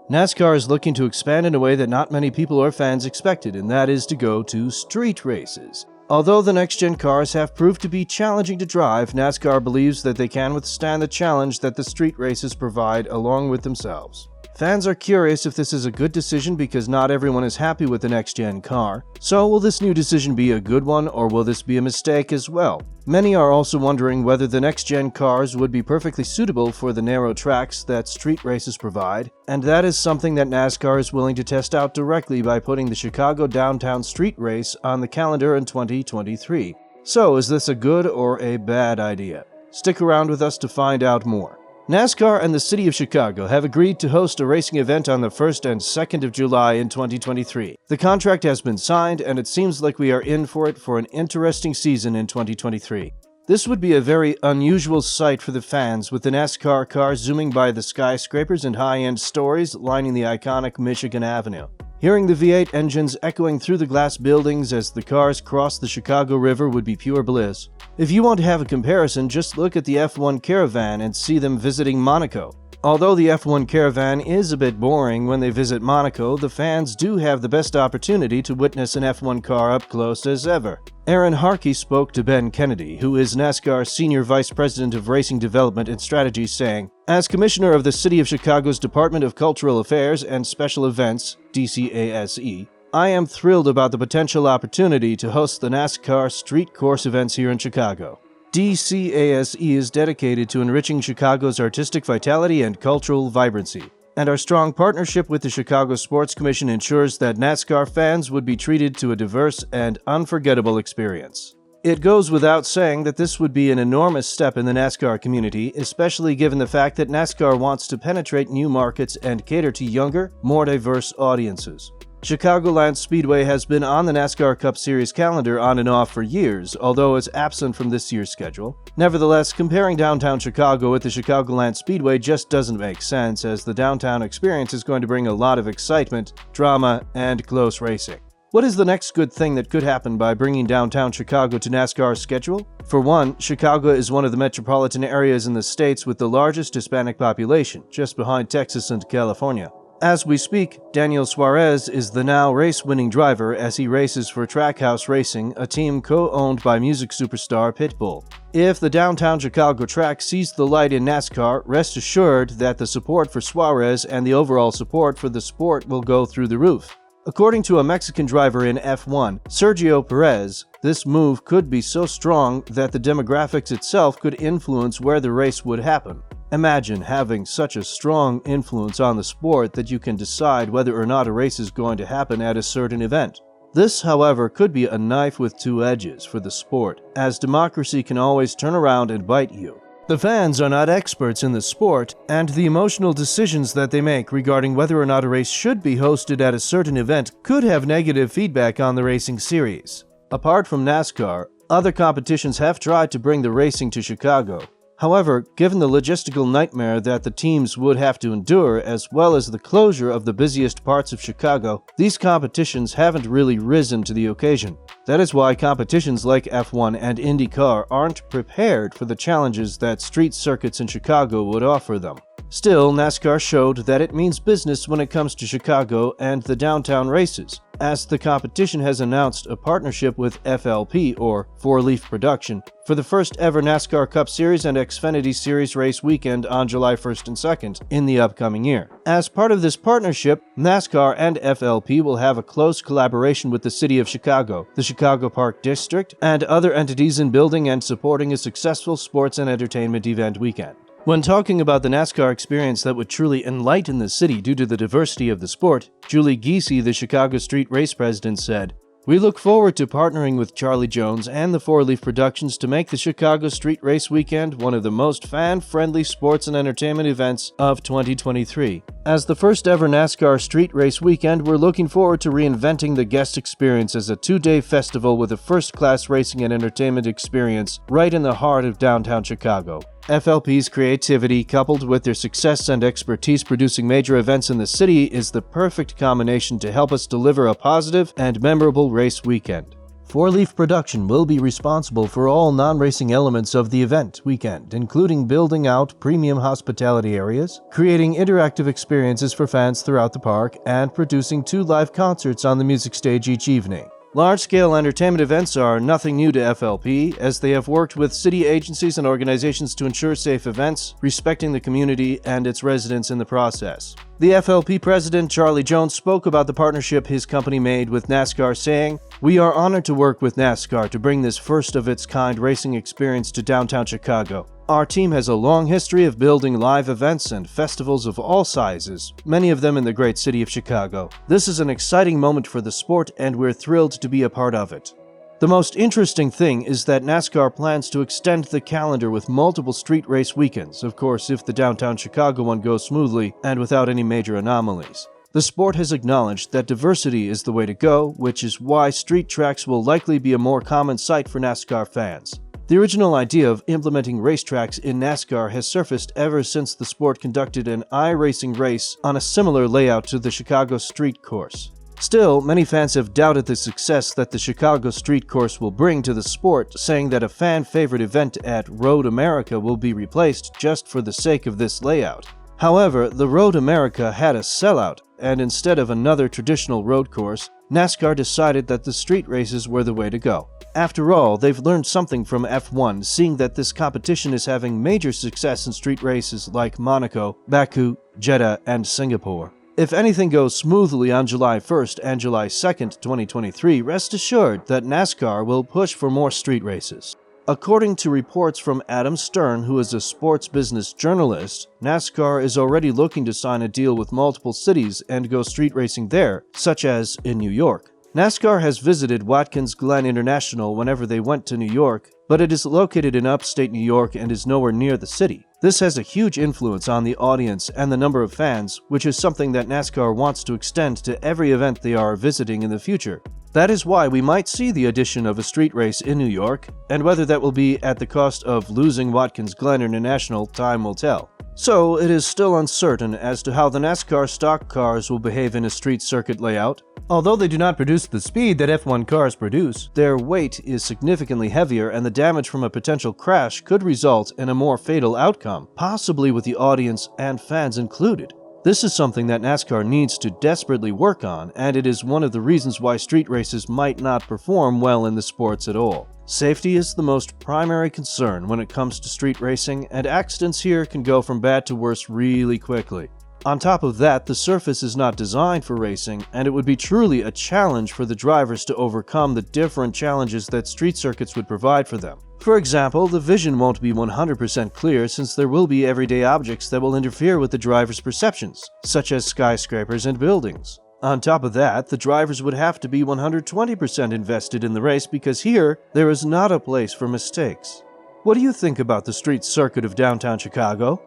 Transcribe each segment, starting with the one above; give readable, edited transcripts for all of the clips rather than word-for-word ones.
NASCAR is looking to expand in a way that not many people or fans expected, and that is to go to street races. Although the next-gen cars have proved to be challenging to drive, NASCAR believes that they can withstand the challenge that the street races provide along with themselves. Fans are curious if this is a good decision because not everyone is happy with the next-gen car. So will this new decision be a good one, or will this be a mistake as well? Many are also wondering whether the next-gen cars would be perfectly suitable for the narrow tracks that street races provide, and that is something that NASCAR is willing to test out directly by putting the Chicago Downtown Street Race on the calendar in 2023. So is this a good or a bad idea? Stick around with us to find out more. NASCAR and the City of Chicago have agreed to host a racing event on the 1st and 2nd of July in 2023. The contract has been signed, and it seems like we are in for it for an interesting season in 2023. This would be a very unusual sight for the fans, with the NASCAR cars zooming by the skyscrapers and high-end stories lining the iconic Michigan Avenue. Hearing the V8 engines echoing through the glass buildings as the cars cross the Chicago River would be pure bliss. If you want to have a comparison, just look at the F1 Caravan and see them visiting Monaco. Although the F1 Caravan is a bit boring when they visit Monaco, the fans do have the best opportunity to witness an F1 car up close as ever. Aaron Harkey spoke to Ben Kennedy, who is NASCAR's Senior Vice President of Racing Development and Strategy, saying, "As Commissioner of the City of Chicago's Department of Cultural Affairs and Special Events, DCASE, I am thrilled about the potential opportunity to host the NASCAR street course events here in Chicago. DCASE is dedicated to enriching Chicago's artistic vitality and cultural vibrancy, and our strong partnership with the Chicago Sports Commission ensures that NASCAR fans would be treated to a diverse and unforgettable experience." It goes without saying that this would be an enormous step in the NASCAR community, especially given the fact that NASCAR wants to penetrate new markets and cater to younger, more diverse audiences. Chicagoland Speedway has been on the NASCAR Cup Series calendar on and off for years, although it's absent from this year's schedule. Nevertheless, comparing downtown Chicago with the Chicagoland Speedway just doesn't make sense, as the downtown experience is going to bring a lot of excitement, drama, and close racing. What is the next good thing that could happen by bringing downtown Chicago to NASCAR's schedule? For one, Chicago is one of the metropolitan areas in the states with the largest Hispanic population, just behind Texas and California. As we speak, Daniel Suarez is the now race-winning driver as he races for Trackhouse Racing, a team co-owned by music superstar Pitbull. If the downtown Chicago track sees the light in NASCAR, rest assured that the support for Suarez and the overall support for the sport will go through the roof. According to a Mexican driver in F1, Sergio Perez, this move could be so strong that the demographics itself could influence where the race would happen. Imagine having such a strong influence on the sport that you can decide whether or not a race is going to happen at a certain event. This, however, could be a knife with two edges for the sport, as democracy can always turn around and bite you. The fans are not experts in the sport, and the emotional decisions that they make regarding whether or not a race should be hosted at a certain event could have negative feedback on the racing series. Apart from NASCAR, other competitions have tried to bring the racing to Chicago. However, given the logistical nightmare that the teams would have to endure, as well as the closure of the busiest parts of Chicago, these competitions haven't really risen to the occasion. That is why competitions like F1 and IndyCar aren't prepared for the challenges that street circuits in Chicago would offer them. Still, NASCAR showed that it means business when it comes to Chicago and the downtown races, as the competition has announced a partnership with FLP, or Four Leaf Production, for the first ever NASCAR Cup Series and Xfinity Series race weekend on July 1st and 2nd in the upcoming year. As part of this partnership, NASCAR and FLP will have a close collaboration with the City of Chicago, the Chicago Park District, and other entities in building and supporting a successful sports and entertainment event weekend. When talking about the NASCAR experience that would truly enlighten the city due to the diversity of the sport, Julie Giese, the Chicago Street Race president, said, "We look forward to partnering with Charlie Jones and the Four Leaf Productions to make the Chicago Street Race Weekend one of the most fan-friendly sports and entertainment events of 2023. As the first ever NASCAR Street Race Weekend, we're looking forward to reinventing the guest experience as a two-day festival with a first-class racing and entertainment experience right in the heart of downtown Chicago." FLP's creativity, coupled with their success and expertise producing major events in the city, is the perfect combination to help us deliver a positive and memorable race weekend. Four-Leaf Production will be responsible for all non-racing elements of the event weekend, including building out premium hospitality areas, creating interactive experiences for fans throughout the park, and producing 2 live concerts on the music stage each evening. Large-scale entertainment events are nothing new to FLP, as they have worked with city agencies and organizations to ensure safe events, respecting the community and its residents in the process. The FLP president, Charlie Jones, spoke about the partnership his company made with NASCAR, saying, "We are honored to work with NASCAR to bring this first-of-its-kind racing experience to downtown Chicago. Our team has a long history of building live events and festivals of all sizes, many of them in the great city of Chicago. This is an exciting moment for the sport, and we're thrilled to be a part of it." The most interesting thing is that NASCAR plans to extend the calendar with multiple street race weekends, of course if the downtown Chicago one goes smoothly and without any major anomalies. The sport has acknowledged that diversity is the way to go, which is why street tracks will likely be a more common sight for NASCAR fans. The original idea of implementing racetracks in NASCAR has surfaced ever since the sport conducted an iRacing race on a similar layout to the Chicago Street Course. Still, many fans have doubted the success that the Chicago Street Course will bring to the sport, saying that a fan-favorite event at Road America will be replaced just for the sake of this layout. However, the Road America had a sellout, and instead of another traditional road course, NASCAR decided that the street races were the way to go. After all, they've learned something from F1, seeing that this competition is having major success in street races like Monaco, Baku, Jeddah, and Singapore. If anything goes smoothly on July 1st and July 2nd, 2023, rest assured that NASCAR will push for more street races. According to reports from Adam Stern, who is a sports business journalist, NASCAR is already looking to sign a deal with multiple cities and go street racing there, such as in New York. NASCAR has visited Watkins Glen International whenever they went to New York, but it is located in upstate New York and is nowhere near the city. This has a huge influence on the audience and the number of fans, which is something that NASCAR wants to extend to every event they are visiting in the future. That is why we might see the addition of a street race in New York, and whether that will be at the cost of losing Watkins Glen International, time will tell. So, it is still uncertain as to how the NASCAR stock cars will behave in a street circuit layout. Although they do not produce the speed that F1 cars produce, their weight is significantly heavier and the damage from a potential crash could result in a more fatal outcome, possibly with the audience and fans included. This is something that NASCAR needs to desperately work on, and it is one of the reasons why street races might not perform well in the sports at all. Safety is the most primary concern when it comes to street racing, and accidents here can go from bad to worse really quickly. On top of that, the surface is not designed for racing, and it would be truly a challenge for the drivers to overcome the different challenges that street circuits would provide for them. For example, the vision won't be 100% clear since there will be everyday objects that will interfere with the driver's perceptions, such as skyscrapers and buildings. On top of that, the drivers would have to be 120% invested in the race because here, there is not a place for mistakes. What do you think about the street circuit of downtown Chicago?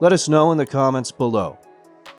Let us know in the comments below.